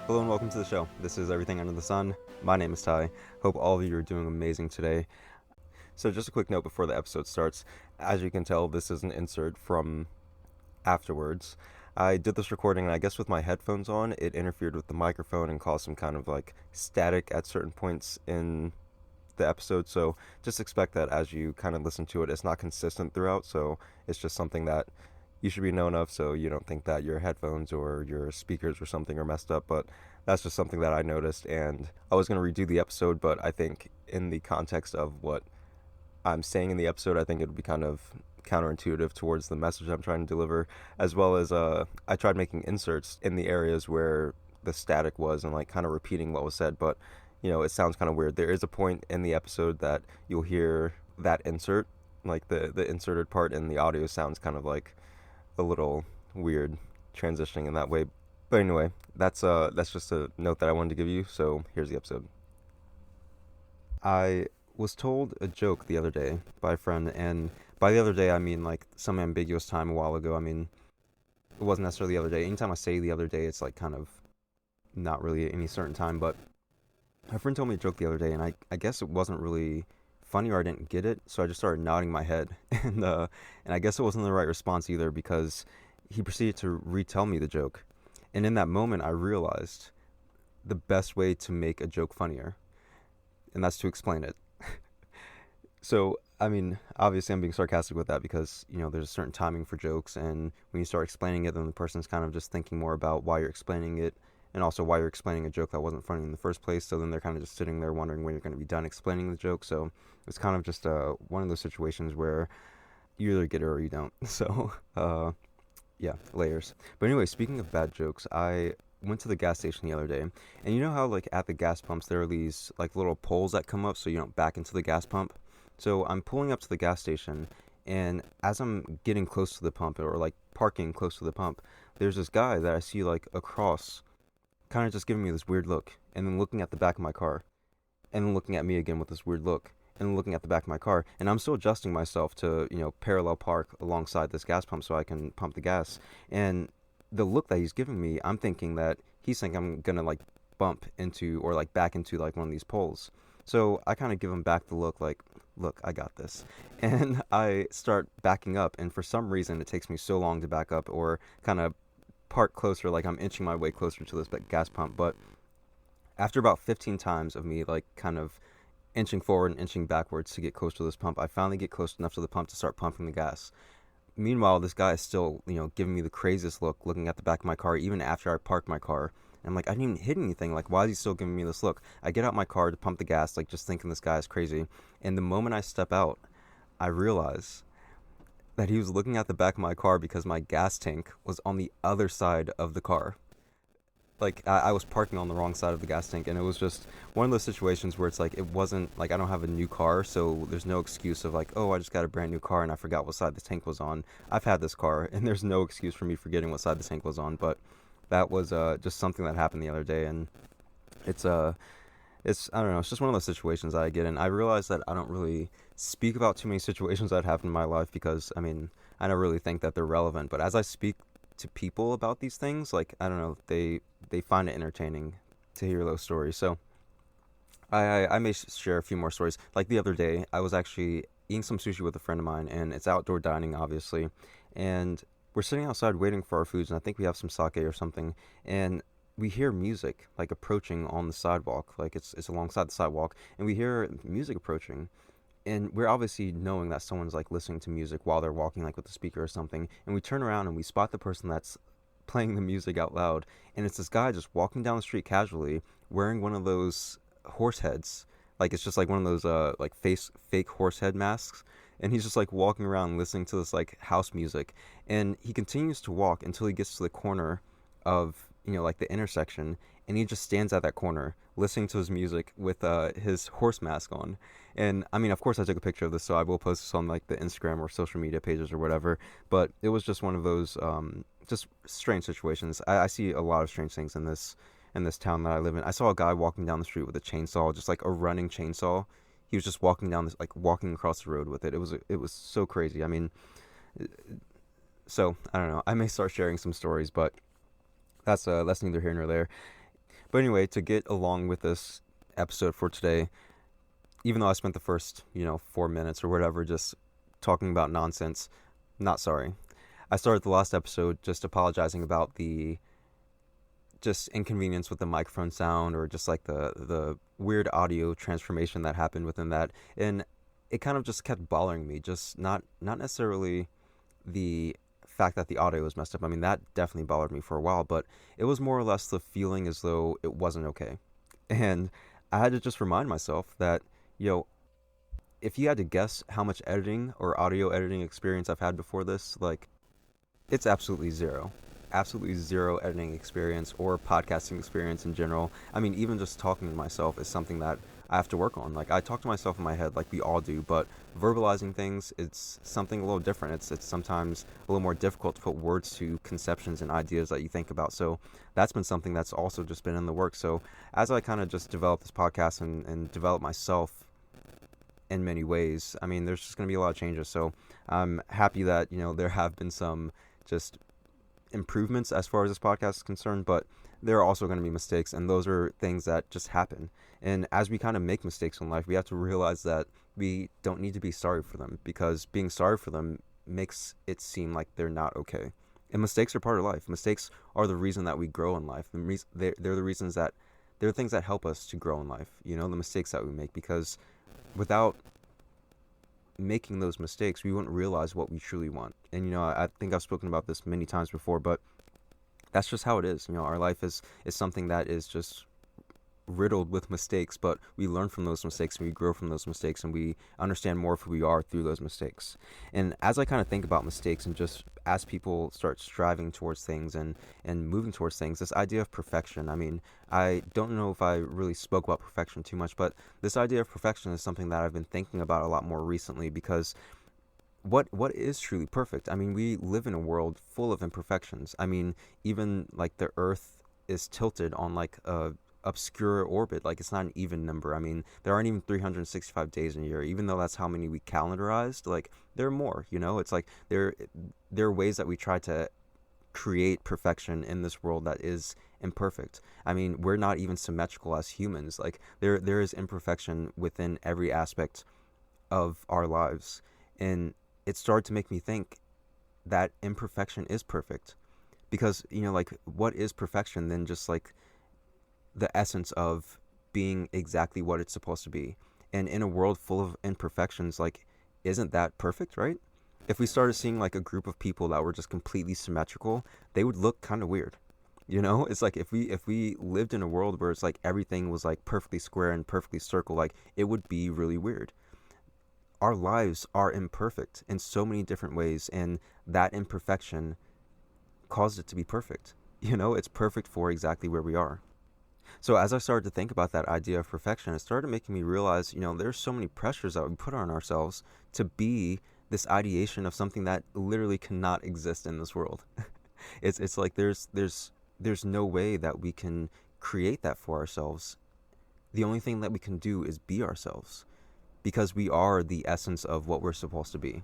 Hello and welcome to the show. This is Everything Under the Sun. My name is Ty. Hope all of you are doing amazing today. So, just a quick note before the episode starts. As you can tell, this is an insert from afterwards. I did this recording, and I guess with my headphones on, it interfered with the microphone and caused some kind of like static at certain points in the episode. So, just expect that as you kind of listen to it, it's not consistent throughout. So, it's just something that you should be known of so you don't think that your headphones or your speakers or something are messed up. But that's just something that I noticed, and I was going to redo the episode, but I think in the context of what I'm saying in the episode, I think it would be kind of counterintuitive towards the message I'm trying to deliver, as well as I tried making inserts in the areas where the static was and like kind of repeating what was said, but it sounds kind of weird. There is a point in the episode that you'll hear that insert, like the inserted part in the audio sounds kind of like a little weird transitioning in that way. But anyway, that's just a note that I wanted to give you. So here's the episode. I was told a joke the other day by a friend, and by the other day I mean like some ambiguous time a while ago. I mean, it wasn't necessarily the other day. Anytime I say the other day, it's like kind of not really any certain time. But my friend told me a joke the other day, and I guess it wasn't really funny or I didn't get it, so I just started nodding my head, and I guess it wasn't the right response either because he proceeded to retell me the joke, and in that moment I realized the best way to make a joke funnier, and that's to explain it. So I mean, obviously I'm being sarcastic with that because there's a certain timing for jokes, and when you start explaining it, then the person's kind of just thinking more about why you're explaining it and also why you're explaining a joke that wasn't funny in the first place. So then they're kind of just sitting there wondering when you're going to be done explaining the joke. So it's kind of just one of those situations where you either get it or you don't. So yeah, layers. But anyway, speaking of bad jokes, I went to the gas station the other day, and you know how like at the gas pumps there are these like little poles that come up so you don't back into the gas pump. So I'm pulling up to the gas station, and as I'm getting close to the pump or like parking close to the pump, there's this guy that I see like across, kind of just giving me this weird look, and then looking at the back of my car, and then looking at me again with this weird look, and then looking at the back of my car, and I'm still adjusting myself to parallel park alongside this gas pump so I can pump the gas, and the look that he's giving me, I'm thinking that he's thinking I'm gonna like bump into or like back into like one of these poles. So I kind of give him back the look like, look, I got this. And I start backing up, and for some reason it takes me so long to back up or kind of park closer, like I'm inching my way closer to this gas pump. But after about 15 times of me like kind of inching forward and inching backwards to get close to this pump, I finally get close enough to the pump to start pumping the gas. Meanwhile, this guy is still, giving me the craziest look, looking at the back of my car, even after I parked my car. And I'm like, I didn't even hit anything. Like, why is he still giving me this look? I get out my car to pump the gas, like, just thinking this guy is crazy. And the moment I step out, I realize that he was looking at the back of my car because my gas tank was on the other side of the car. Like I was parking on the wrong side of the gas tank, and it was just one of those situations where it's like it wasn't like I don't have a new car, so there's no excuse of like, oh, I just got a brand new car and I forgot what side the tank was on. I've had this car, and there's no excuse for me forgetting what side the tank was on. But that was just something that happened the other day, and it's it's I don't know, it's just one of those situations that I get in. I realize that I don't really speak about too many situations that happened in my life because I mean I don't really think that they're relevant. But as I speak to people about these things, like I don't know, they find it entertaining to hear those stories. So I may share a few more stories. Like the other day, I was actually eating some sushi with a friend of mine, and it's outdoor dining, obviously. And we're sitting outside waiting for our foods, and I think we have some sake or something. And we hear music like approaching on the sidewalk, like it's alongside the sidewalk, and we hear music approaching. And we're obviously knowing that someone's like listening to music while they're walking, like with a speaker or something. And we turn around and we spot the person that's playing the music out loud, and it's this guy just walking down the street casually, wearing one of those horse heads, like it's just like one of those like face fake horse head masks, and he's just like walking around listening to this like house music, and he continues to walk until he gets to the corner of like the intersection, and he just stands at that corner listening to his music with his horse mask on. And I mean, of course I took a picture of this, so I will post this on like the Instagram or social media pages or whatever. But it was just one of those just strange situations. I see a lot of strange things in this town that I live in. I saw a guy walking down the street with a chainsaw, just like a running chainsaw. He was just walking down this, like walking across the road with it. It was so crazy. I mean, so I don't know. I may start sharing some stories, but that's neither here nor there. But anyway, to get along with this episode for today, even though I spent the first, 4 minutes or whatever just talking about nonsense, not sorry. I started the last episode just apologizing about the just inconvenience with the microphone sound, or just like the weird audio transformation that happened within that. And it kind of just kept bothering me, just not necessarily the fact that the audio was messed up. I mean, that definitely bothered me for a while, but it was more or less the feeling as though it wasn't okay. And I had to just remind myself that, you know, if you had to guess how much editing or audio editing experience I've had before this, like, it's absolutely zero. Absolutely zero editing experience or podcasting experience in general. I mean, even just talking to myself is something that I have to work on. Like, I talk to myself in my head like we all do, but verbalizing things, it's something a little different. It's sometimes a little more difficult to put words to conceptions and ideas that you think about. So that's been something that's also just been in the works. So as I kind of just develop this podcast and develop myself in many ways, I mean, there's just going to be a lot of changes. So I'm happy that, there have been some just improvements as far as this podcast is concerned, but there are also going to be mistakes, and those are things that just happen. And as we kind of make mistakes in life, we have to realize that we don't need to be sorry for them, because being sorry for them makes it seem like they're not okay. And mistakes are part of life. Mistakes are the reason that we grow in life. They're the reasons that they're things that help us to grow in life. The mistakes that we make, because without making those mistakes, we wouldn't realize what we truly want. And I think I've spoken about this many times before, but that's just how it is. Our life is something that is just riddled with mistakes, but we learn from those mistakes and we grow from those mistakes, and we understand more of who we are through those mistakes. And as I kind of think about mistakes, and just as people start striving towards things and moving towards things, this idea of perfection, I mean, I don't know if I really spoke about perfection too much, but this idea of perfection is something that I've been thinking about a lot more recently, because what is truly perfect? I mean, we live in a world full of imperfections. I mean, even like the earth is tilted on like a obscure orbit. Like, it's not an even number. I mean, there aren't even 365 days in a year, even though that's how many we calendarized. Like, there are more. It's like there are ways that we try to create perfection in this world that is imperfect. I mean, we're not even symmetrical as humans. Like, there is imperfection within every aspect of our lives. And it started to make me think that imperfection is perfect. Because, like, what is perfection than just like the essence of being exactly what it's supposed to be? And in a world full of imperfections, like, isn't that perfect, right? If we started seeing like a group of people that were just completely symmetrical, they would look kind of weird. It's like if we lived in a world where it's like everything was like perfectly square and perfectly circle, like, it would be really weird. Our lives are imperfect in so many different ways, and that imperfection caused it to be perfect. It's perfect for exactly where we are. So as I started to think about that idea of perfection, it started making me realize, there's so many pressures that we put on ourselves to be this ideation of something that literally cannot exist in this world. It's like there's no way that we can create that for ourselves. The only thing that we can do is be ourselves, because we are the essence of what we're supposed to be.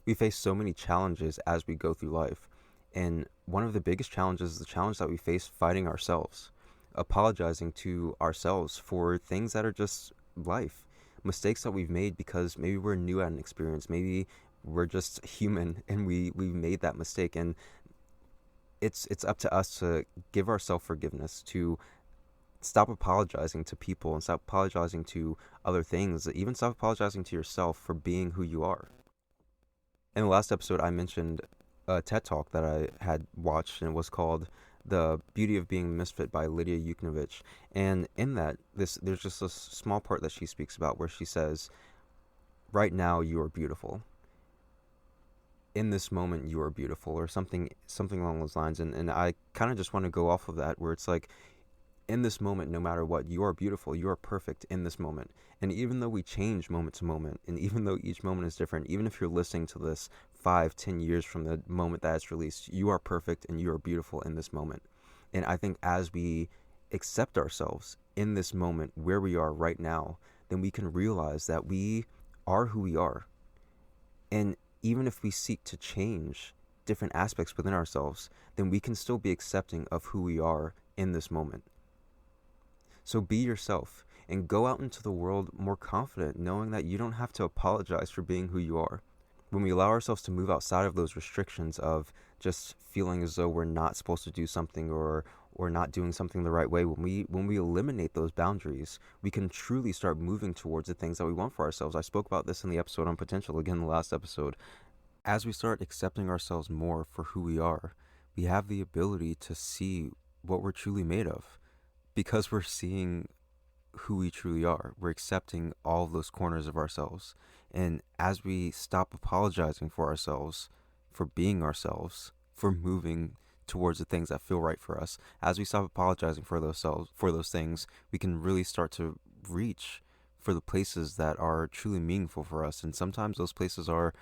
We face so many challenges as we go through life, and one of the biggest challenges is the challenge that we face fighting ourselves, apologizing to ourselves for things that are just life, mistakes that we've made because maybe we're new at an experience, maybe we're just human and we made that mistake. And it's up to us to give ourselves forgiveness, to stop apologizing to people and stop apologizing to other things, even stop apologizing to yourself for being who you are. In the last episode, I mentioned a TED Talk that I had watched, and it was called "The Beauty of Being Misfit" by Lydia Yuknovich. And in that, there's just a small part that she speaks about where she says, "Right now, you are beautiful. In this moment, you are beautiful," or something along those lines. And I kind of just want to go off of that, where it's like, in this moment, no matter what, you are beautiful, you are perfect in this moment. And even though we change moment to moment, and even though each moment is different, even if you're listening to this 5-10 years from the moment that it's released, you are perfect and you are beautiful in this moment. And I think as we accept ourselves in this moment where we are right now, then we can realize that we are who we are. And even if we seek to change different aspects within ourselves, then we can still be accepting of who we are in this moment. So be yourself and go out into the world more confident, knowing that you don't have to apologize for being who you are. When we allow ourselves to move outside of those restrictions of just feeling as though we're not supposed to do something or not doing something the right way, when we eliminate those boundaries, we can truly start moving towards the things that we want for ourselves. I spoke about this in the episode on potential, again, the last episode. As we start accepting ourselves more for who we are, we have the ability to see what we're truly made of. Because we're seeing who we truly are, we're accepting all of those corners of ourselves. And as we stop apologizing for ourselves, for being ourselves, for moving towards the things that feel right for us, as we stop apologizing for those things, we can really start to reach for the places that are truly meaningful for us. And sometimes those places are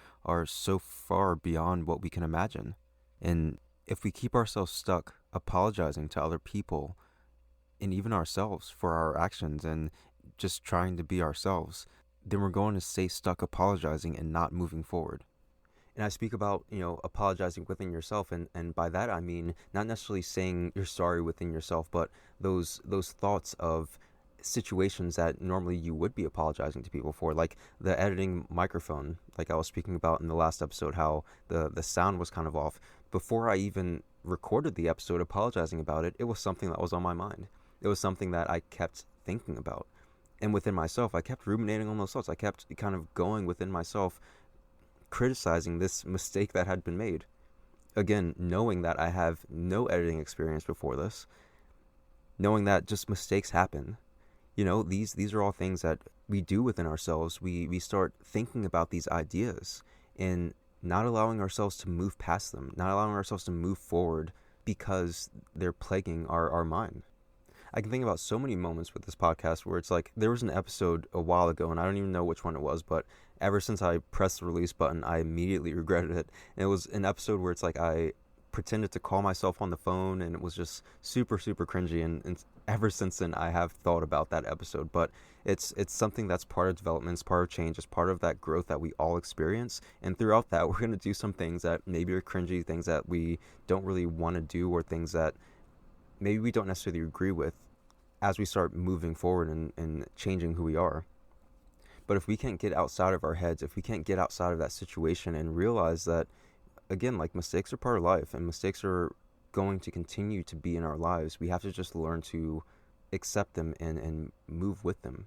so far beyond what we can imagine. And if we keep ourselves stuck apologizing to other people and even ourselves for our actions and just trying to be ourselves, then we're going to stay stuck apologizing and not moving forward. And I speak about, apologizing within yourself, and by that I mean not necessarily saying you're sorry within yourself, but those thoughts of situations that normally you would be apologizing to people for, like the editing microphone, like I was speaking about in the last episode, how the sound was kind of off. Before I even recorded the episode apologizing about it, it was something that was on my mind. It was something that I kept thinking about. And within myself, I kept ruminating on those thoughts. I kept kind of going within myself, criticizing this mistake that had been made. Again, knowing that I have no editing experience before this, knowing that just mistakes happen. These are all things that we do within ourselves. We start thinking about these ideas and not allowing ourselves to move past them, not allowing ourselves to move forward because they're plaguing our mind. I can think about so many moments with this podcast where it's like there was an episode a while ago, and I don't even know which one it was, but ever since I pressed the release button, I immediately regretted it. And it was an episode where it's like I pretended to call myself on the phone, and it was just super, super cringy. And ever since then, I have thought about that episode. But it's something that's part of development, it's part of change, it's part of that growth that we all experience. And throughout that, we're going to do some things that maybe are cringy, things that we don't really want to do, or things that maybe we don't necessarily agree with as we start moving forward and changing who we are. But if we can't get outside of our heads, if we can't get outside of that situation and realize that, again, like mistakes are part of life and mistakes are going to continue to be in our lives, we have to just learn to accept them and move with them.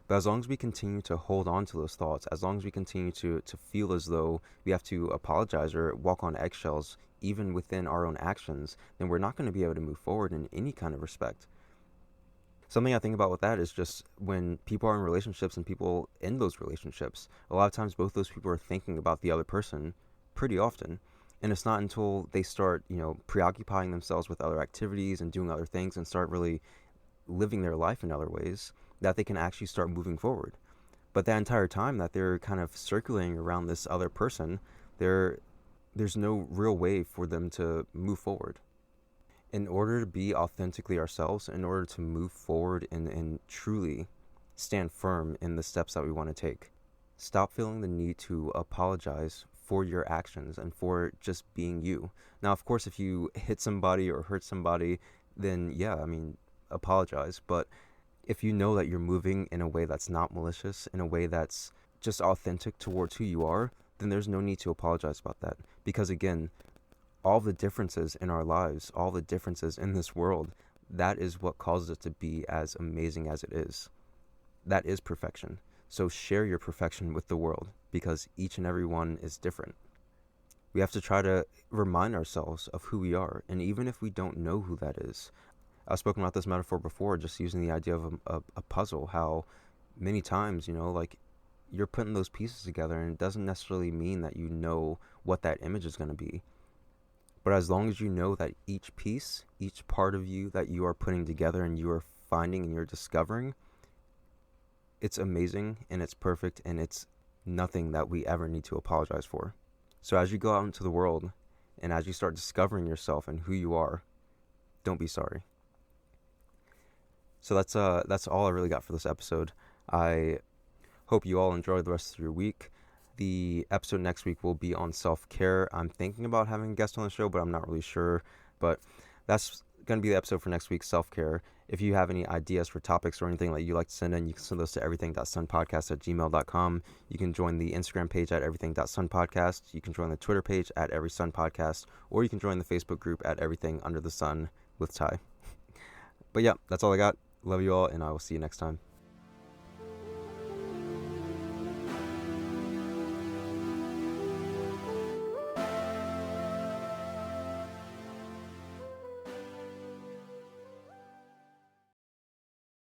But as long as we continue to hold on to those thoughts, as long as we continue to feel as though we have to apologize or walk on eggshells, even within our own actions, then we're not going to be able to move forward in any kind of respect. Something I think about with that is just when people are in relationships and people end those relationships, a lot of times both those people are thinking about the other person pretty often. And it's not until they start, preoccupying themselves with other activities and doing other things and start really living their life in other ways that they can actually start moving forward. But that entire time that they're kind of circulating around this other person, there's no real way for them to move forward. In order to be authentically ourselves, in order to move forward and truly stand firm in the steps that we want to take, stop feeling the need to apologize for your actions and for just being you. Now, of course, if you hit somebody or hurt somebody, then apologize. But if you know that you're moving in a way that's not malicious, in a way that's just authentic towards who you are, then there's no need to apologize about that. Because again, all the differences in our lives, all the differences in this world, that is what causes it to be as amazing as it is. That is perfection. So share your perfection with the world, because each and every one is different. We have to try to remind ourselves of who we are, and even if we don't know who that is. I've spoken about this metaphor before, just using the idea of a puzzle, how many times, you're putting those pieces together, and it doesn't necessarily mean that you know what that image is going to be. But as long as you know that each piece, each part of you that you are putting together and you are finding and you're discovering, it's amazing and it's perfect and it's nothing that we ever need to apologize for. So as you go out into the world and as you start discovering yourself and who you are, don't be sorry. So that's all I really got for this episode. I hope you all enjoy the rest of your week. The episode next week will be on self-care. I'm thinking about having a guest on the show, but I'm not really sure. But that's going to be the episode for next week, self-care. If you have any ideas for topics or anything that you'd like to send in, you can send those to everything.sunpodcast@gmail.com. You can join the Instagram page at everything.sunpodcast. You can join the Twitter page at everysunpodcast, or you can join the Facebook group at everything under the sun with Ty. But yeah, that's all I got. Love you all, and I will see you next time.